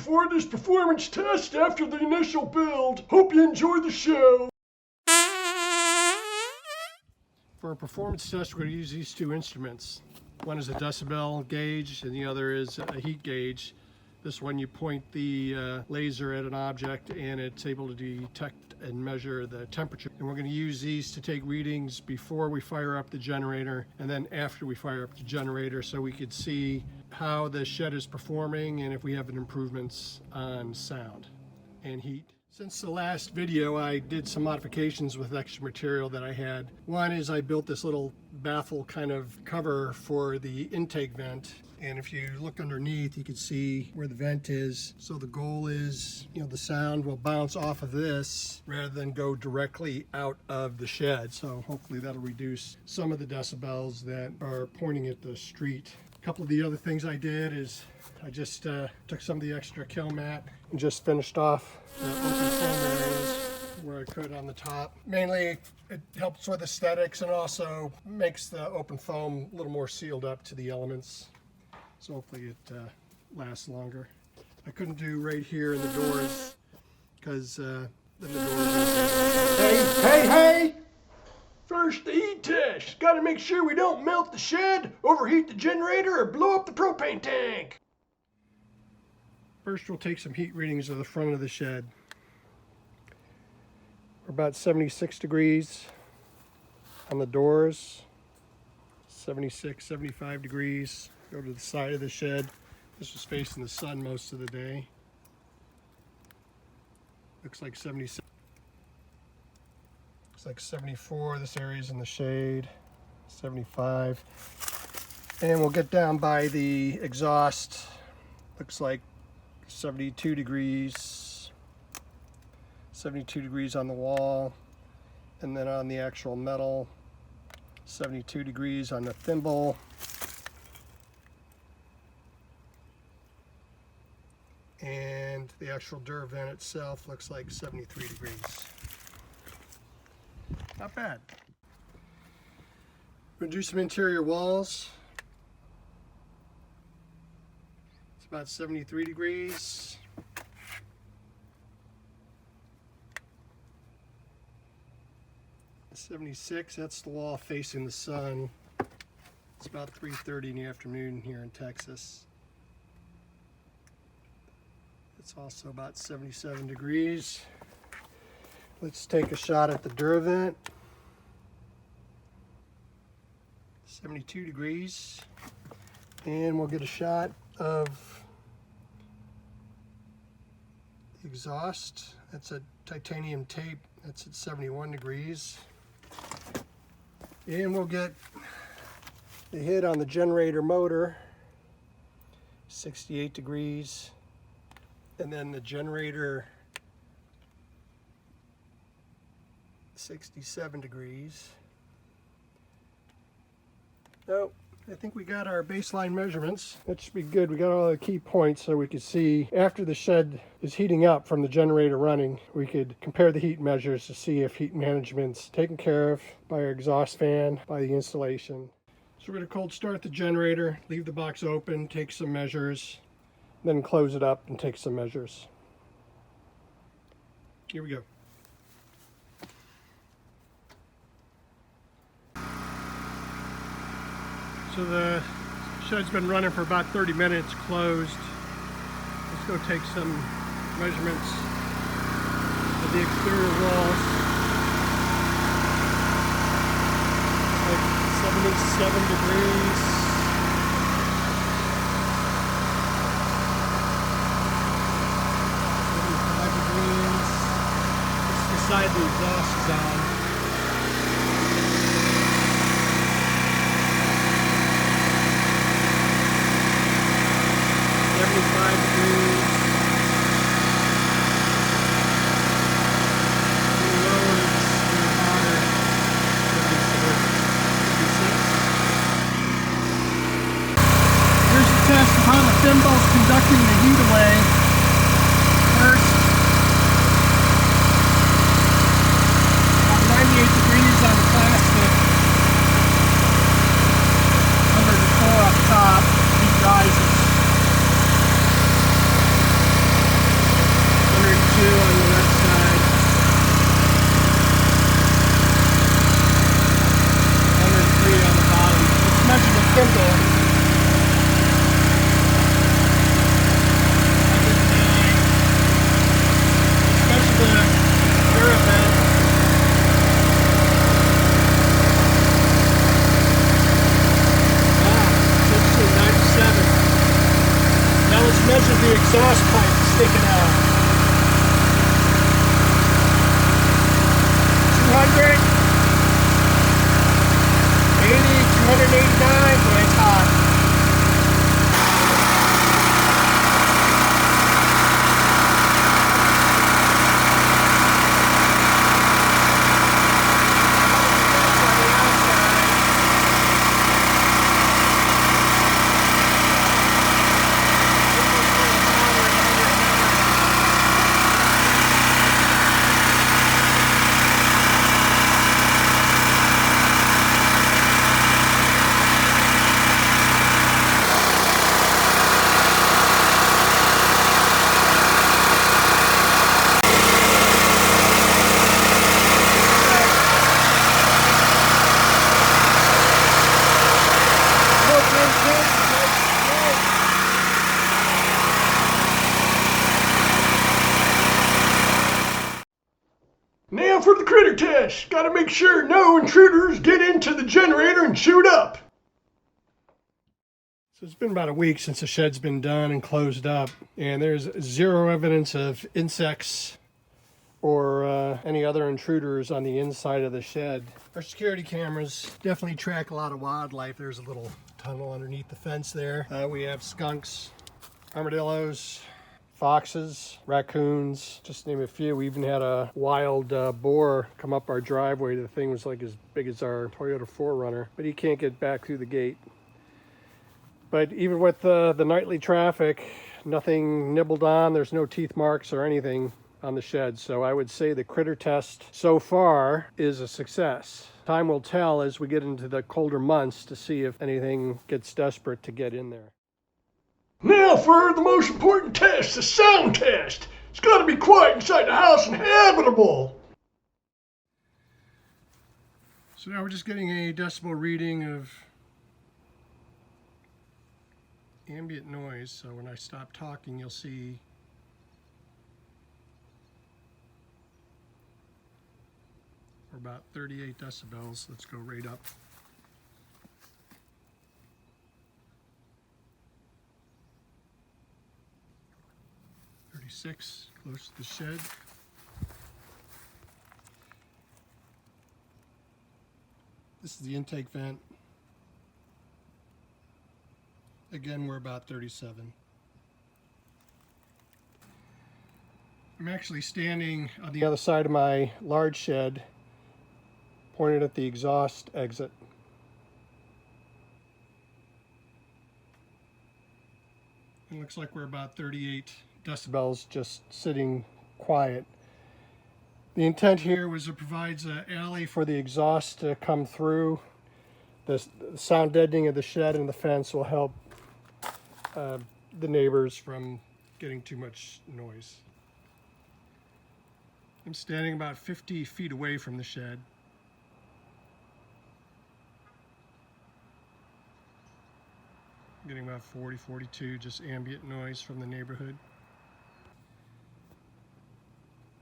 for this performance test after the initial build. Hope you enjoy the show. For a performance test, we're going to use these two instruments. One is a decibel gauge and the other is a heat gauge. This one, you point the laser at an object and it's able to detect and measure the temperature. And we're going to use these to take readings before we fire up the generator and then after we fire up the generator, so we could see how the shed is performing and if we have improvements on sound and heat. Since the last video, I did some modifications with extra material that I had. One is I built this little baffle kind of cover for the intake vent. And if you look underneath, you can see where the vent is. So the goal is, the sound will bounce off of this rather than go directly out of the shed. So hopefully that'll reduce some of the decibels that are pointing at the street. A couple of the other things I did is I just took some of the extra kill mat and just finished off the open foam areas where I could on the top. Mainly it helps with aesthetics and also makes the open foam a little more sealed up to the elements. So hopefully it lasts longer. I couldn't do right here in the doors because then the doors Hey! First, the heat test. Got to make sure we don't melt the shed, overheat the generator, or blow up the propane tank. First, we'll take some heat readings of the front of the shed. We're about 76 degrees on the doors, 76, 75 degrees. Go to the side of the shed. This was facing the sun most of the day. Looks like 76. Looks like 74. This area's in the shade. 75. And we'll get down by the exhaust. Looks like 72 degrees. 72 degrees on the wall. And then on the actual metal, 72 degrees on the thimble. And the actual dur vent itself looks like 73 degrees. Not bad. We're going to do some interior walls. It's about 73 degrees. .76, that's the wall facing the sun. It's about 3:30 in the afternoon here in Texas. It's also about 77 degrees. Let's take a shot at the dur vent. 72 degrees. And we'll get a shot of the exhaust. That's a titanium tape. That's at 71 degrees. And we'll get the hit on the generator motor. 68 degrees. And then the generator, 67 degrees. So I think we got our baseline measurements. That should be good. We got all the key points so we could see after the shed is heating up from the generator running, we could compare the heat measures to see if heat management's taken care of by our exhaust fan, by the installation. So we're going to cold start the generator, leave the box open, take some measures, then close it up and take some measures. Here we go. So the shed's been running for about 30 minutes, closed. Let's go take some measurements of the exterior walls. Like 77 degrees. Side the exhaust is on. 75 degrees. The lower it's hotter. 76. Here's the test of how the thimble is conducting the heat away. First, Now for the critter test. Gotta make sure no intruders get into the generator and shoot up. So it's been about a week since the shed's been done and closed up, and there's zero evidence of insects or any other intruders on the inside of the shed. Our security cameras definitely track a lot of wildlife. There's a little tunnel underneath the fence there. We have skunks, armadillos, foxes, raccoons, just to name a few. We even had a wild boar come up our driveway. The thing was like as big as our Toyota 4Runner, but he can't get back through the gate. But even with the nightly traffic, nothing nibbled on. There's no teeth marks or anything on the shed. So I would say the critter test so far is a success. Time will tell as we get into the colder months to see if anything gets desperate to get in there. Now for the most important test, the sound test. It's got to be quiet inside the house and habitable. So now we're just getting a decibel reading of ambient noise. So when I stop talking, you'll see we're about 38 decibels. Let's go right up. 36, close to the shed. This is the intake vent. Again, we're about 37. I'm actually standing on the other side of my large shed, pointed at the exhaust exit. It looks like we're about 38 decibels just sitting quiet. The intent here was it provides an alley for the exhaust to come through. The sound deadening of the shed and the fence will help the neighbors from getting too much noise. I'm standing about 50 feet away from the shed. Getting about 40, 42, just ambient noise from the neighborhood.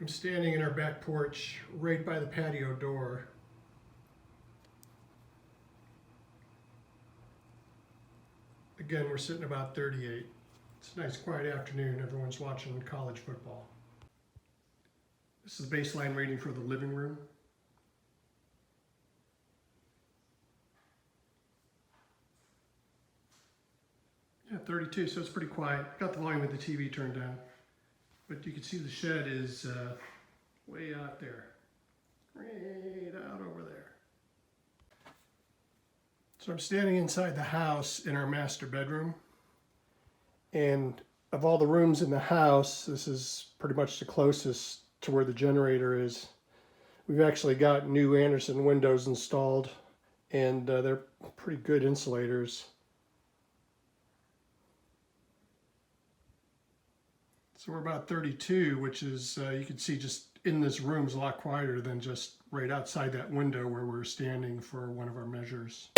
I'm standing in our back porch right by the patio door. Again, we're sitting about 38. It's a nice quiet afternoon. Everyone's watching college football. This is the baseline rating for the living room. Yeah, 32, so it's pretty quiet. Got the volume of the TV turned down. But you can see the shed is way out there. Right out over there. So I'm standing inside the house in our master bedroom. And of all the rooms in the house, this is pretty much the closest to where the generator is. We've actually got new Anderson windows installed, and they're pretty good insulators. So we're about 32, which is, you can see just in this room is a lot quieter than just right outside that window where we're standing for one of our measures.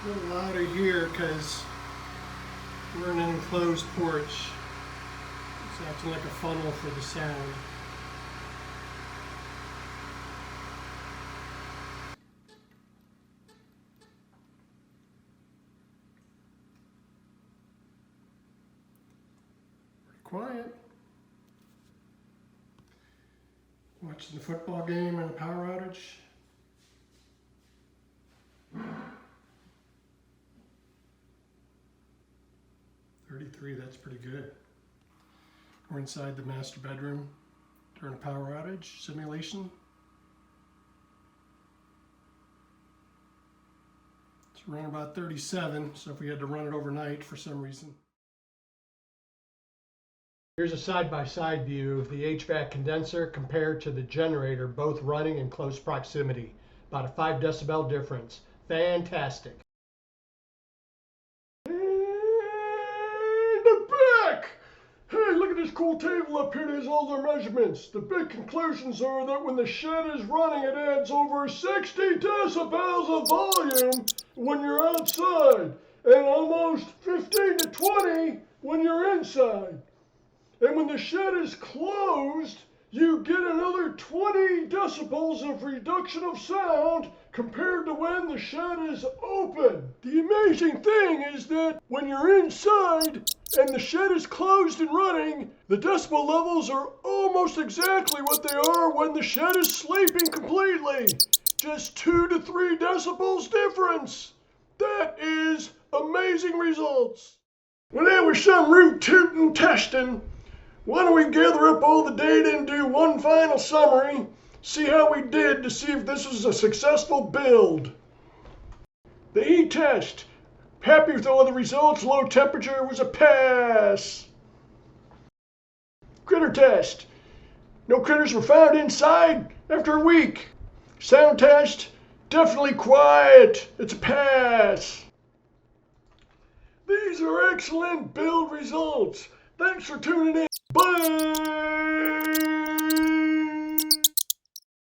A little louder here because we're in an enclosed porch. It's acting like a funnel for the sound. Pretty quiet. Watching the football game and a power outage. That's pretty good. We're inside the master bedroom during a power outage simulation. It's around about 37, so if we had to run it overnight for some reason. Here's a side-by-side view of the HVAC condenser compared to the generator, both running in close proximity. About a 5 decibel difference. Fantastic. Hey, look at this cool table up here. It has all their measurements. The big conclusions are that when the shed is running, it adds over 60 decibels of volume when you're outside, and almost 15 to 20 when you're inside. And when the shed is closed, you get another 20 decibels of reduction of sound compared to when the shed is open. The amazing thing is that when you're inside and the shed is closed and running, the decibel levels are almost exactly what they are when the shed is sleeping completely. Just 2 to 3 decibels difference. That is amazing results. Well, there was some root tootin' testing. Why don't we gather up all the data and do one final summary, see how we did to see if this was a successful build. The heat test. Happy with all the results. Low temperature was a pass. Critter test. No critters were found inside after a week. Sound test. Definitely quiet. It's a pass. These are excellent build results. Thanks for tuning in. Bye!